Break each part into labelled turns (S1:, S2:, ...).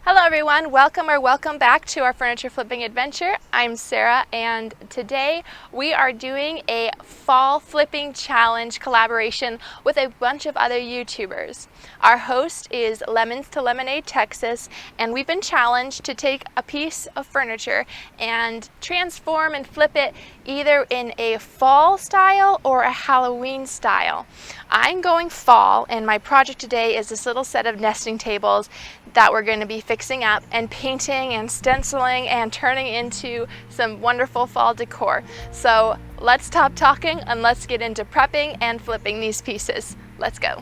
S1: Hello everyone, welcome back to our furniture flipping adventure. I'm Sarah and today we are doing a fall flipping challenge collaboration with a bunch of other YouTubers. Our host is Lemons to Lemonade Texas, and we've been challenged to take a piece of furniture and transform and flip it either in a fall style or a Halloween style. I'm going fall, and my project today is this little set of nesting tables that we're going to be fixing up and painting and stenciling and turning into some wonderful fall decor. So let's stop talking and let's get into prepping and flipping these pieces. Let's go.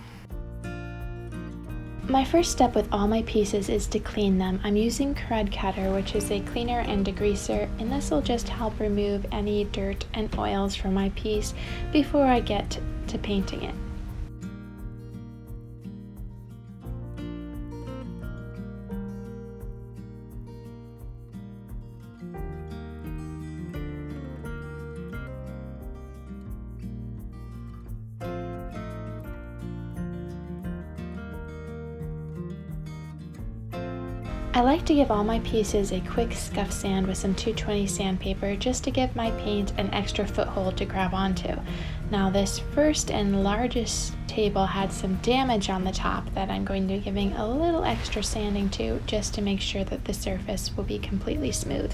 S1: My first step with all my pieces is to clean them. I'm using Crud Cutter, which is a cleaner and degreaser, and this will just help remove any dirt and oils from my piece before I get to painting it. I like to give all my pieces a quick scuff sand with some 220 sandpaper just to give my paint an extra foothold to grab onto. Now this first and largest table had some damage on the top that I'm going to be giving a little extra sanding to just to make sure that the surface will be completely smooth.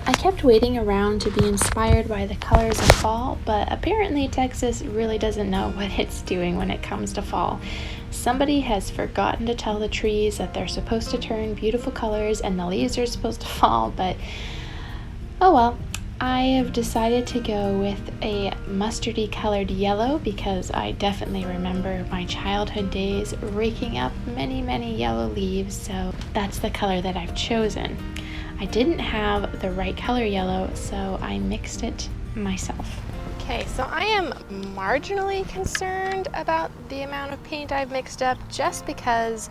S1: I kept waiting around to be inspired by the colors of fall, but apparently Texas really doesn't know what it's doing when it comes to fall. Somebody has forgotten to tell the trees that they're supposed to turn beautiful colors and the leaves are supposed to fall, but oh well. I have decided to go with a mustardy colored yellow because I definitely remember my childhood days raking up many yellow leaves, so that's the color that I've chosen. I didn't have the right color yellow, so I mixed it myself. Okay, so I am marginally concerned about the amount of paint I've mixed up just because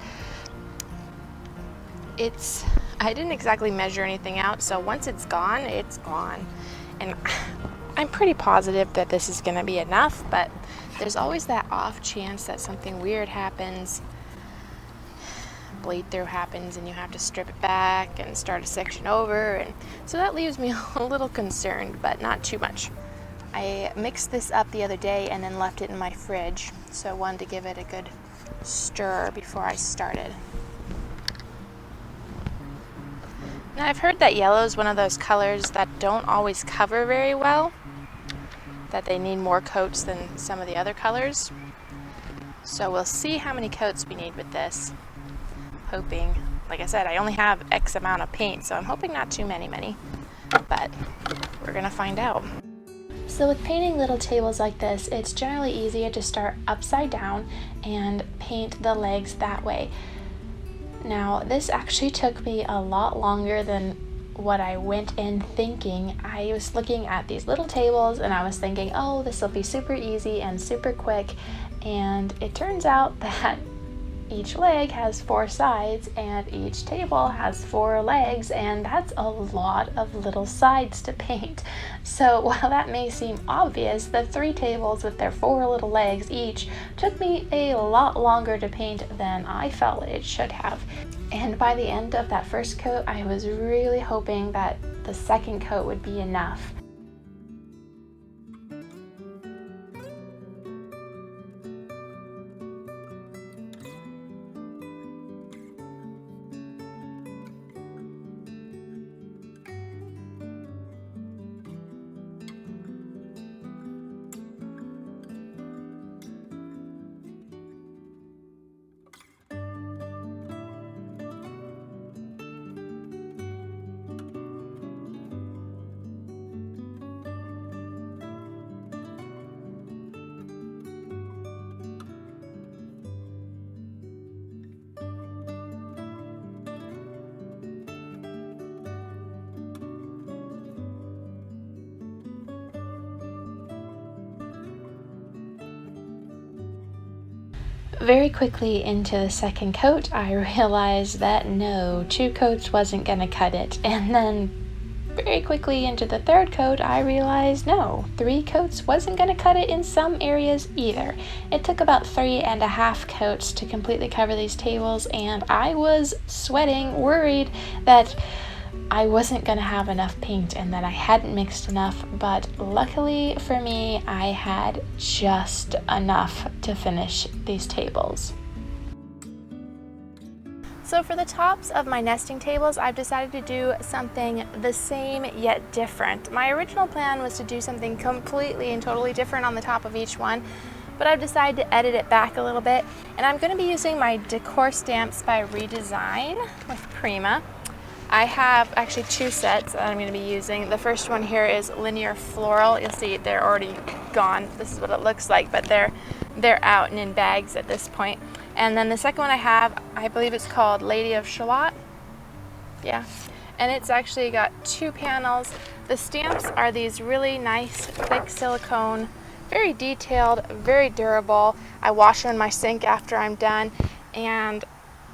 S1: I didn't exactly measure anything out, so once it's gone, it's gone. And I'm pretty positive that this is gonna be enough, but there's always that off chance that something weird happens, bleed through happens, and you have to strip it back and start a section over, and so that leaves me a little concerned, but not too much. I mixed this up the other day and then left it in my fridge, so I wanted to give it a good stir before I started. Now I've heard that yellow is one of those colors that don't always cover very well, that they need more coats than some of the other colors. So we'll see how many coats we need with this. Hoping, like I said, I only have X amount of paint, so I'm hoping not too many, but we're gonna find out. So with painting little tables like this, it's generally easier to start upside down and paint the legs that way. Now this actually took me a lot longer than what I went in thinking. I was looking at these little tables and I was thinking, oh, this will be super easy and super quick, and it turns out that each leg has 4 sides and each table has 4 legs, and that's a lot of little sides to paint. So while that may seem obvious, the 3 tables with their 4 little legs each took me a lot longer to paint than I felt it should have. And by the end of that first coat, I was really hoping that the second coat would be enough. Very quickly into the second coat, I realized that no, 2 coats wasn't gonna cut it, and then Very quickly into the third coat, I realized no, 3 coats wasn't going to cut it in some areas either. It took about 3.5 coats to completely cover these tables, and I was sweating, worried that I wasn't going to have enough paint and that I hadn't mixed enough, but luckily for me, I had just enough to finish these tables. So for the tops of my nesting tables, I've decided to do something the same yet different. My original plan was to do something completely and totally different on the top of each one, but I've decided to edit it back a little bit, and I'm going to be using my Decor stamps by Re-Deign with Prima. I have actually 2 sets that I'm going to be using. The first one here is linear floral. You'll see they're already gone. This is what it looks like, but they're out and in bags at this point. And then the second one I have, I believe it's called Lady of Shalott. Yeah, and it's actually got 2 panels. The stamps are these really nice, thick silicone, very detailed, very durable. I wash them in my sink after I'm done, and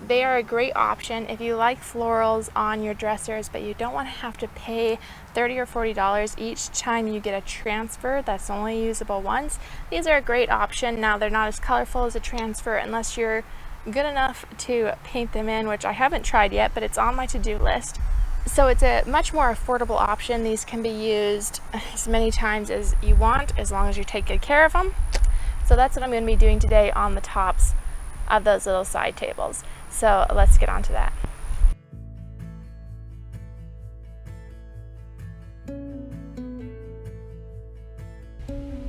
S1: they are a great option if you like florals on your dressers, but you don't want to have to pay $30 or $40 each time you get a transfer that's only usable once. These are a great option. Now, they're not as colorful as a transfer unless you're good enough to paint them in, which I haven't tried yet, but it's on my to-do list. So it's a much more affordable option. These can be used as many times as you want, as long as you take good care of them. So that's what I'm going to be doing today on the tops of those little side tables. So let's get on to that.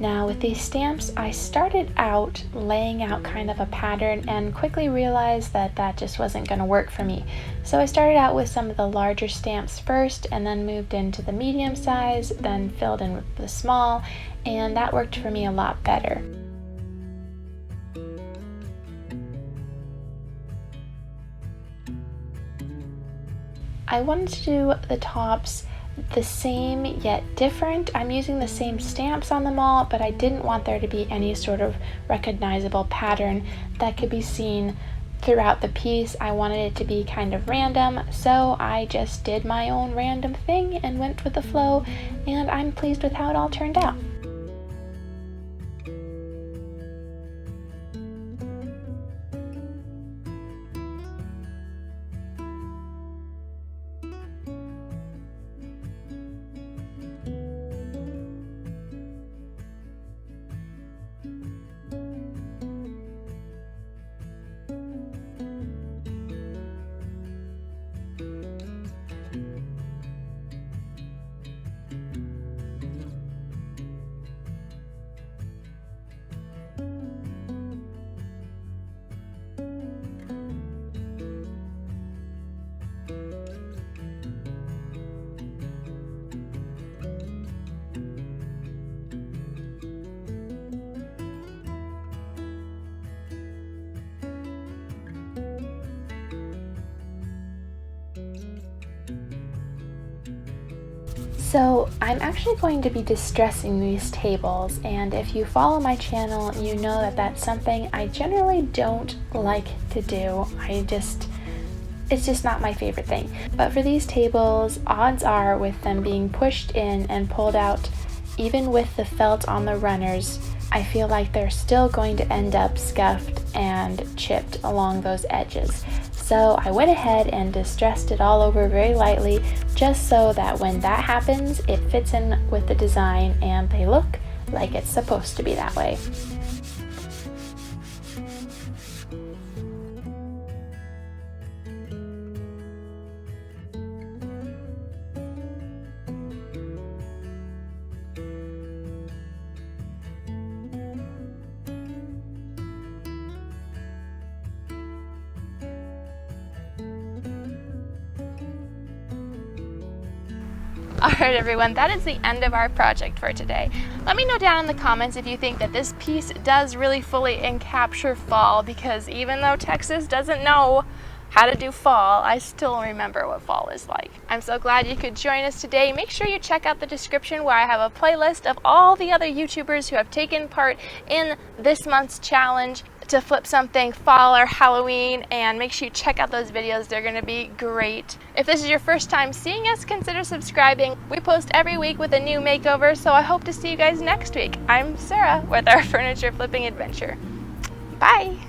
S1: Now with these stamps, I started out laying out kind of a pattern and quickly realized that that just wasn't going to work for me. So I started out with some of the larger stamps first, and then moved into the medium size, then filled in with the small, and that worked for me a lot better. I wanted to do the tops the same yet different. I'm using the same stamps on them all, but I didn't want there to be any sort of recognizable pattern that could be seen throughout the piece. I wanted it to be kind of random, so I just did my own random thing and went with the flow, and I'm pleased with how it all turned out. So I'm actually going to be distressing these tables, and if you follow my channel, you know that that's something I generally don't like to do. It's just not my favorite thing. But for these tables, odds are with them being pushed in and pulled out, even with the felt on the runners, I feel like they're still going to end up scuffed and chipped along those edges. So I went ahead and distressed it all over very lightly, just so that when that happens, it fits in with the design and they look like it's supposed to be that way. Alright everyone, that is the end of our project for today. Let me know down in the comments if you think that this piece does really fully encapture fall, because even though Texas doesn't know how to do fall, I still remember what fall is like. I'm so glad you could join us today. Make sure you check out the description where I have a playlist of all the other YouTubers who have taken part in this month's challenge. to flip something fall or Halloween, and make sure you check out those videos. They're going to be great. If this is your first time seeing us, consider subscribing. We post every week with a new makeover, so I hope to see you guys next week. I'm Sarah with our furniture flipping adventure. Bye!